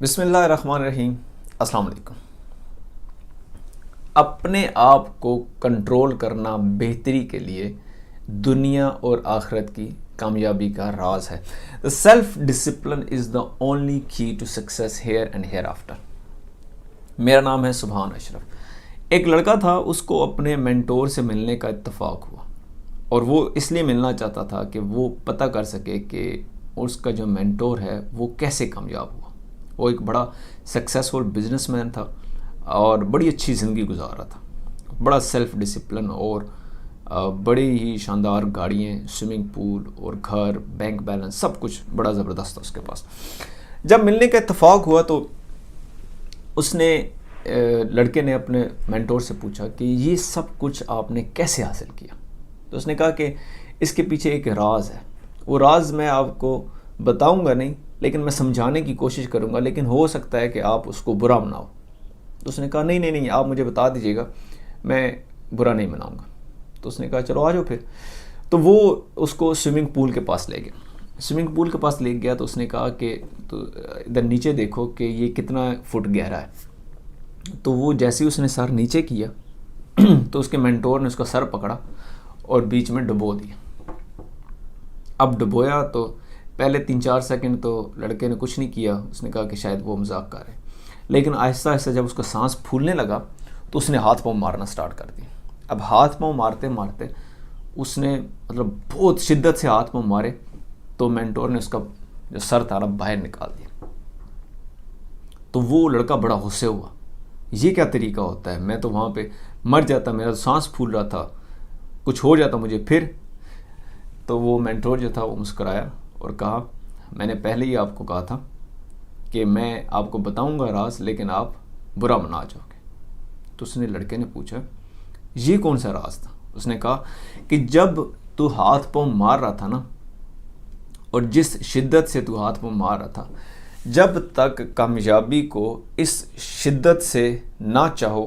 بسم اللہ الرحمن الرحیم۔ السلام علیکم۔ اپنے آپ کو کنٹرول کرنا بہتری کے لیے دنیا اور آخرت کی کامیابی کا راز ہے۔ Self discipline is the only key to success here and hereafter. میرا نام ہے سبحان اشرف۔ ایک لڑکا تھا، اس کو اپنے مینٹور سے ملنے کا اتفاق ہوا، اور وہ اس لیے ملنا چاہتا تھا کہ وہ پتہ کر سکے کہ اس کا جو مینٹور ہے وہ کیسے کامیاب ہوا۔ وہ ایک بڑا سکسیسفل بزنس مین تھا اور بڑی اچھی زندگی گزار رہا تھا، بڑا سیلف ڈسپلن اور بڑی ہی شاندار گاڑیاں، سوئمنگ پول اور گھر، بینک بیلنس، سب کچھ بڑا زبردست تھا اس کے پاس۔ جب ملنے کا اتفاق ہوا تو اس نے لڑکے نے اپنے مینٹور سے پوچھا کہ یہ سب کچھ آپ نے کیسے حاصل کیا؟ تو اس نے کہا کہ اس کے پیچھے ایک راز ہے، وہ راز میں آپ کو بتاؤں گا نہیں، لیکن میں سمجھانے کی کوشش کروں گا، لیکن ہو سکتا ہے کہ آپ اس کو برا مناؤ۔ تو اس نے کہا نہیں، آپ مجھے بتا دیجیے گا، میں برا نہیں مناؤں گا۔ تو اس نے کہا چلو آ جاؤ پھر۔ تو وہ اس کو سوئمنگ پول کے پاس لے گیا۔ سوئمنگ پول کے پاس لے گیا تو اس نے کہا کہ تو ادھر نیچے دیکھو کہ یہ کتنا فٹ گہرا ہے۔ تو وہ جیسے ہی اس نے سر نیچے کیا تو اس کے مینٹور نے اس کا سر پکڑا اور بیچ میں ڈبو دیا۔ اب ڈبویا تو پہلے 3-4 سیکنڈ تو لڑکے نے کچھ نہیں کیا، اس نے کہا کہ شاید وہ مذاق کر رہے ہیں، لیکن آہستہ آہستہ جب اس کا سانس پھولنے لگا تو اس نے ہاتھ پاؤں مارنا سٹارٹ کر دیا۔ اب ہاتھ پاؤں مارتے مارتے اس نے بہت شدت سے ہاتھ پاؤں مارے تو مینٹور نے اس کا جو سر تھا باہر نکال دیا۔ تو وہ لڑکا بڑا غصے ہوا، یہ کیا طریقہ ہوتا ہے، میں تو وہاں پہ مر جاتا، میرا سانس پھول رہا تھا، کچھ ہو جاتا مجھے پھر۔ تو وہ مینٹور جو تھا وہ مسکرایا اور کہا میں نے پہلے ہی آپ کو کہا تھا کہ میں آپ کو بتاؤں گا راز، لیکن آپ برا منا جاؤ گے۔ تو اس نے لڑکے نے پوچھا یہ کون سا راز تھا؟ اس نے کہا کہ جب تو ہاتھ پاؤں مار رہا تھا نا، اور جس شدت سے تو ہاتھ پاؤں مار رہا تھا، جب تک کامیابی کو اس شدت سے نہ چاہو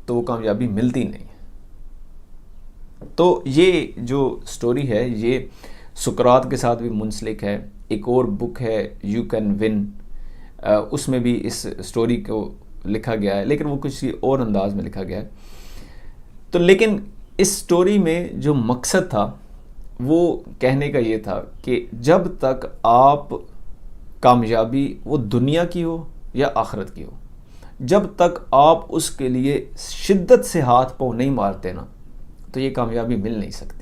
تو وہ کامیابی ملتی نہیں۔ تو یہ جو سٹوری ہے یہ سقراط کے ساتھ بھی منسلک ہے۔ ایک اور بک ہے یو کین ون، اس میں بھی اس سٹوری کو لکھا گیا ہے، لیکن وہ کسی اور انداز میں لکھا گیا ہے۔ تو لیکن اس سٹوری میں جو مقصد تھا وہ کہنے کا یہ تھا کہ جب تک آپ کامیابی وہ دنیا کی ہو یا آخرت کی ہو، جب تک آپ اس کے لیے شدت سے ہاتھ پاؤں نہیں مارتے نا، تو یہ کامیابی مل نہیں سکتی۔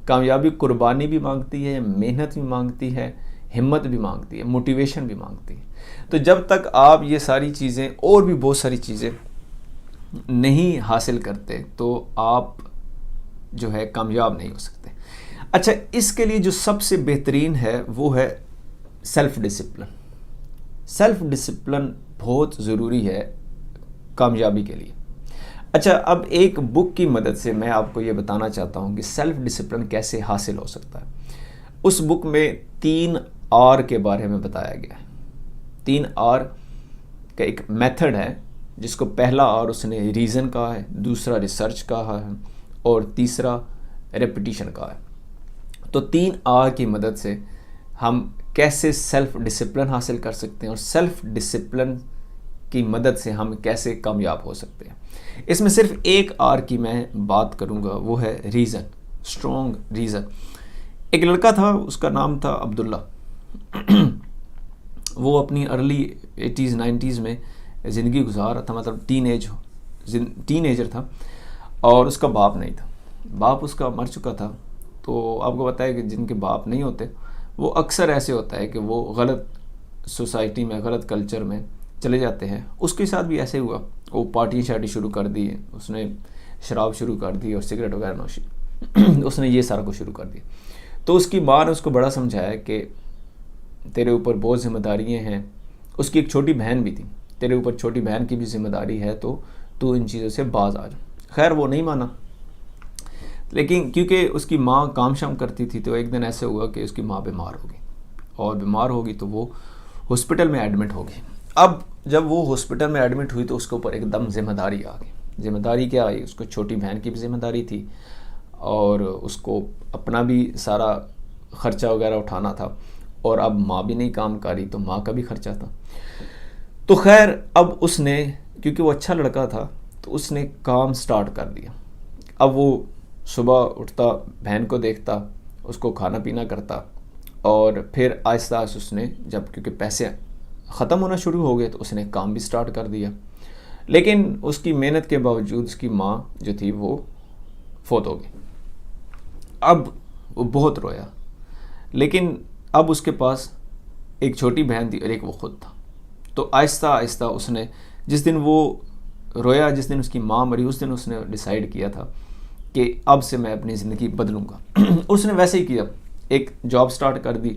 کامیابی قربانی بھی مانگتی ہے، محنت بھی مانگتی ہے، ہمت بھی مانگتی ہے، موٹیویشن بھی مانگتی ہے۔ تو جب تک آپ یہ ساری چیزیں اور بھی بہت ساری چیزیں نہیں حاصل کرتے تو آپ جو ہے کامیاب نہیں ہو سکتے۔ اچھا، اس کے لیے جو سب سے بہترین ہے وہ ہے سیلف ڈسپلن۔ سیلف ڈسپلن بہت ضروری ہے کامیابی کے لیے۔ اچھا، اب ایک بک کی مدد سے میں آپ کو یہ بتانا چاہتا ہوں کہ سیلف ڈسپلن کیسے حاصل ہو سکتا ہے۔ اس بک میں 3 آر کے بارے میں بتایا گیا ہے۔ 3 آر کا ایک میتھڈ ہے، جس کو پہلا آر اس نے ریزن کہا ہے، دوسرا ریسرچ کہا ہے، اور تیسرا ریپیٹیشن کہا ہے۔ تو 3 آر کی مدد سے ہم کیسے سیلف ڈسپلن حاصل کر سکتے ہیں، اور سیلف ڈسپلن کی مدد سے ہم کیسے کامیاب ہو سکتے ہیں۔ اس میں صرف ایک آر کی میں بات کروں گا، وہ ہے ریزن، اسٹرانگ ریزن۔ ایک لڑکا تھا، اس کا نام تھا عبداللہ۔ وہ اپنی ارلی 80s 90s میں زندگی گزار رہا تھا، ٹین ایجر تھا، اور اس کا باپ نہیں تھا، باپ اس کا مر چکا تھا۔ تو آپ کو پتہ ہے کہ جن کے باپ نہیں ہوتے وہ اکثر ایسے ہوتا ہے کہ وہ غلط سوسائٹی میں، غلط کلچر میں چلے جاتے ہیں۔ اس کے ساتھ بھی ایسے ہوا، وہ پارٹی شروع کر دی، اس نے شراب شروع کر دی اور سگریٹ وغیرہ نوشی، اس نے یہ سارا کچھ شروع کر دیا۔ تو اس کی ماں نے اس کو بڑا سمجھایا کہ تیرے اوپر بہت ذمہ داریاں ہیں۔ اس کی ایک چھوٹی بہن بھی تھی، تیرے اوپر چھوٹی بہن کی بھی ذمہ داری ہے، تو ان چیزوں سے باز آ جا۔ خیر وہ نہیں مانا، لیکن کیونکہ اس کی ماں کام شام کرتی تھی تو ایک دن ایسے ہوا کہ اس کی ماں بیمار ہو گئی، اور بیمار ہوگی تو وہ ہاسپٹل میں ایڈمٹ ہو گئی۔ اب جب وہ ہاسپٹل میں ایڈمٹ ہوئی تو اس کے اوپر ایک دم ذمہ داری آ گئی۔ ذمہ داری کیا آئی؟ اس کو چھوٹی بہن کی بھی ذمہ داری تھی، اور اس کو اپنا بھی سارا خرچہ وغیرہ اٹھانا تھا، اور اب ماں بھی نہیں کام کاری تو ماں کا بھی خرچہ تھا۔ تو خیر اب اس نے، کیونکہ وہ اچھا لڑکا تھا، تو اس نے کام سٹارٹ کر دیا. اب وہ صبح اٹھتا، بہن کو دیکھتا، اس کو کھانا پینا کرتا، اور پھر آہستہ آہستہ اس نے جب کیونکہ پیسے ختم ہونا شروع ہو گئے تو اس نے کام بھی سٹارٹ کر دیا. لیکن اس کی محنت کے باوجود اس کی ماں جو تھی وہ فوت ہو گئی. اب وہ بہت رویا، لیکن اب اس کے پاس ایک چھوٹی بہن تھی اور ایک وہ خود تھا. تو آہستہ آہستہ اس نے، جس دن وہ رویا، جس دن اس کی ماں مری، اس دن اس نے ڈیسائیڈ کیا تھا کہ اب سے میں اپنی زندگی بدلوں گا. اس نے ویسے ہی کیا، ایک جاب سٹارٹ کر دی.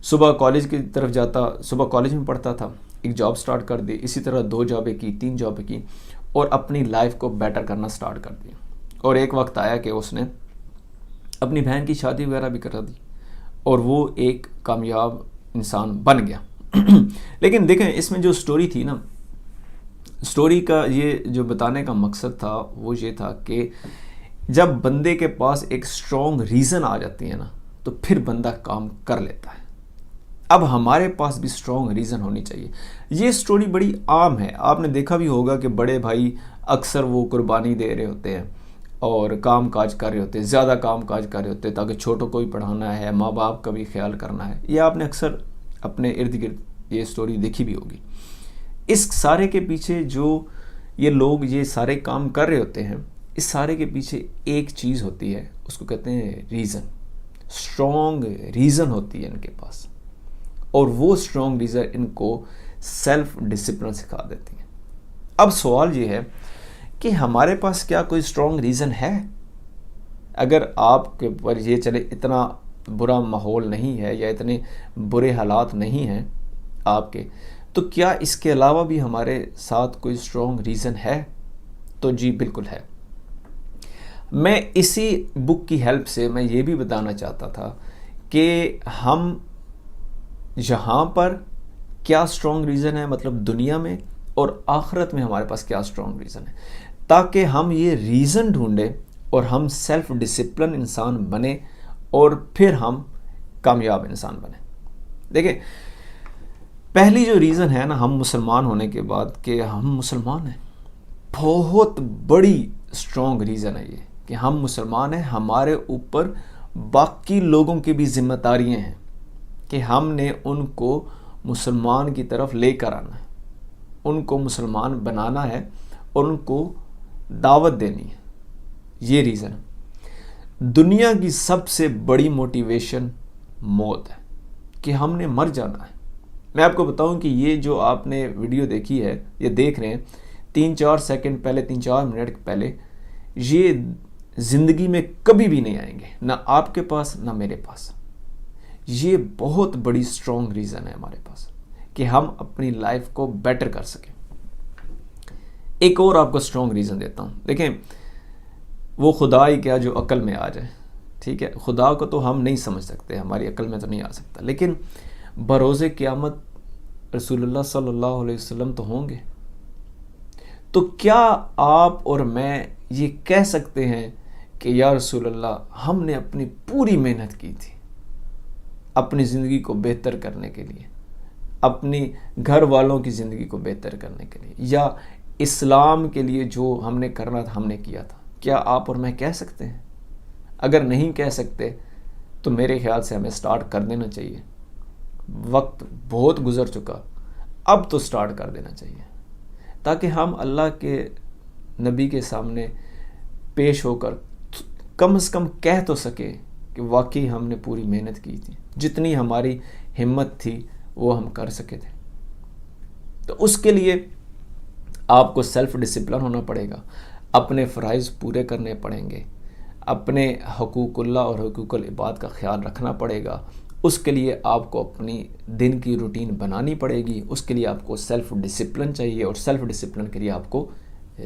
صبح کالج کی طرف جاتا، صبح کالج میں پڑھتا تھا، ایک جاب سٹارٹ کر دی. اسی طرح 2 جابیں کی، 3 جابیں کی، اور اپنی لائف کو بیٹر کرنا سٹارٹ کر دیا. اور ایک وقت آیا کہ اس نے اپنی بہن کی شادی وغیرہ بھی کرا دی، اور وہ ایک کامیاب انسان بن گیا. لیکن دیکھیں اس میں جو سٹوری تھی نا، سٹوری کا یہ جو بتانے کا مقصد تھا وہ یہ تھا کہ جب بندے کے پاس ایک اسٹرانگ ریزن آ جاتی ہے نا تو پھر بندہ کام کر لیتا ہے. اب ہمارے پاس بھی اسٹرانگ ریزن ہونی چاہیے. یہ سٹوری بڑی عام ہے، آپ نے دیکھا بھی ہوگا کہ بڑے بھائی اکثر وہ قربانی دے رہے ہوتے ہیں اور کام کاج کر رہے ہوتے ہیں، زیادہ کام کاج کر رہے ہوتے ہیں تاکہ چھوٹوں کو بھی پڑھانا ہے، ماں باپ کا بھی خیال کرنا ہے. یہ آپ نے اکثر اپنے ارد گرد یہ سٹوری دیکھی بھی ہوگی. اس سارے کے پیچھے جو یہ لوگ یہ سارے کام کر رہے ہوتے ہیں، اس سارے کے پیچھے ایک چیز ہوتی ہے، اس کو کہتے ہیں ریزن. اسٹرانگ ریزن ہوتی ہے ان کے پاس، اور وہ اسٹرانگ ریزن ان کو سیلف ڈسپلن سکھا دیتی ہیں. اب سوال یہ ہے کہ ہمارے پاس کیا کوئی اسٹرانگ ریزن ہے؟ اگر آپ کے پر یہ چلے اتنا برا ماحول نہیں ہے یا اتنے برے حالات نہیں ہیں آپ کے، تو کیا اس کے علاوہ بھی ہمارے ساتھ کوئی اسٹرانگ ریزن ہے؟ تو جی بالکل ہے. میں اسی بک کی ہیلپ سے میں یہ بھی بتانا چاہتا تھا کہ ہم یہاں پر کیا اسٹرانگ ریزن ہے، مطلب دنیا میں، اور آخرت میں ہمارے پاس کیا اسٹرانگ ریزن ہے، تاکہ ہم یہ ریزن ڈھونڈیں اور ہم سیلف ڈسپلن انسان بنیں اور پھر ہم کامیاب انسان بنیں. دیکھیں پہلی جو ریزن ہے نا ہم مسلمان ہونے کے بعد کہ ہم مسلمان ہیں، بہت بڑی اسٹرانگ ریزن ہے یہ کہ ہم مسلمان ہیں. ہمارے اوپر باقی لوگوں کی بھی ذمہ داریاں ہیں کہ ہم نے ان کو مسلمان کی طرف لے کر آنا ہے، ان کو مسلمان بنانا ہے اور ان کو دعوت دینی ہے. یہ ریزن ہے. دنیا کی سب سے بڑی موٹیویشن موت ہے کہ ہم نے مر جانا ہے. میں آپ کو بتاؤں کہ یہ جو آپ نے ویڈیو دیکھی ہے، یہ دیکھ رہے ہیں 3-4 سیکنڈ پہلے، 3-4 منٹ پہلے، یہ زندگی میں کبھی بھی نہیں آئیں گے، نہ آپ کے پاس نہ میرے پاس. یہ بہت بڑی اسٹرانگ ریزن ہے ہمارے پاس کہ ہم اپنی لائف کو بیٹر کر سکیں. ایک اور آپ کو اسٹرانگ ریزن دیتا ہوں. دیکھیں وہ خدا ہی کیا جو عقل میں آ جائے، ٹھیک ہے، خدا کو تو ہم نہیں سمجھ سکتے، ہماری عقل میں تو نہیں آ سکتا، لیکن بروز قیامت رسول اللہ صلی اللہ علیہ وسلم تو ہوں گے. تو کیا آپ اور میں یہ کہہ سکتے ہیں کہ یا رسول اللہ ہم نے اپنی پوری محنت کی تھی اپنی زندگی کو بہتر کرنے کے لیے، اپنی گھر والوں کی زندگی کو بہتر کرنے کے لیے، یا اسلام کے لیے جو ہم نے کرنا تھا ہم نے کیا تھا؟ کیا آپ اور میں کہہ سکتے ہیں؟ اگر نہیں کہہ سکتے تو میرے خیال سے ہمیں سٹارٹ کر دینا چاہیے. وقت بہت گزر چکا، اب تو سٹارٹ کر دینا چاہیے تاکہ ہم اللہ کے نبی کے سامنے پیش ہو کر کم از کم کہہ تو سکے کہ واقعی ہم نے پوری محنت کی تھی، جتنی ہماری ہمت تھی وہ ہم کر سکے تھے. تو اس کے لیے آپ کو سیلف ڈسپلن ہونا پڑے گا، اپنے فرائض پورے کرنے پڑیں گے، اپنے حقوق اللہ اور حقوق العباد کا خیال رکھنا پڑے گا. اس کے لیے آپ کو اپنی دن کی روٹین بنانی پڑے گی. اس کے لیے آپ کو سیلف ڈسپلن چاہیے، اور سیلف ڈسپلن کے لیے آپ کو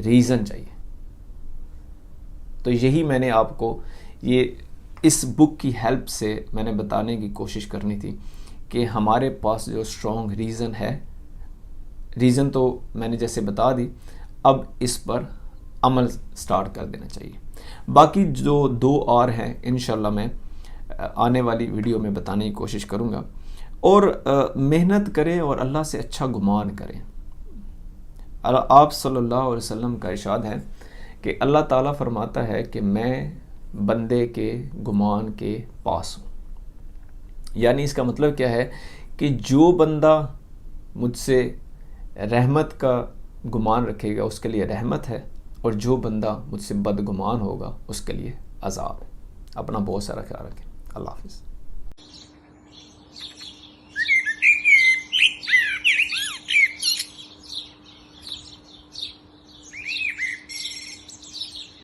ریزن چاہیے. تو یہی میں نے آپ کو یہ اس بک کی ہیلپ سے میں نے بتانے کی کوشش کرنی تھی کہ ہمارے پاس جو اسٹرانگ ریزن ہے، ریزن تو میں نے جیسے بتا دی، اب اس پر عمل سٹارٹ کر دینا چاہیے. باقی جو 2 اور ہیں انشاءاللہ میں آنے والی ویڈیو میں بتانے کی کوشش کروں گا. اور محنت کریں اور اللہ سے اچھا گمان کریں. آپ صلی اللہ علیہ وسلم کا ارشاد ہے کہ اللہ تعالیٰ فرماتا ہے کہ میں بندے کے گمان کے پاس ہوں. یعنی اس کا مطلب کیا ہے کہ جو بندہ مجھ سے رحمت کا گمان رکھے گا اس کے لیے رحمت ہے، اور جو بندہ مجھ سے بدگمان ہوگا اس کے لیے عذاب ہے. اپنا بہت سارا خیال رکھیں. اللہ حافظ.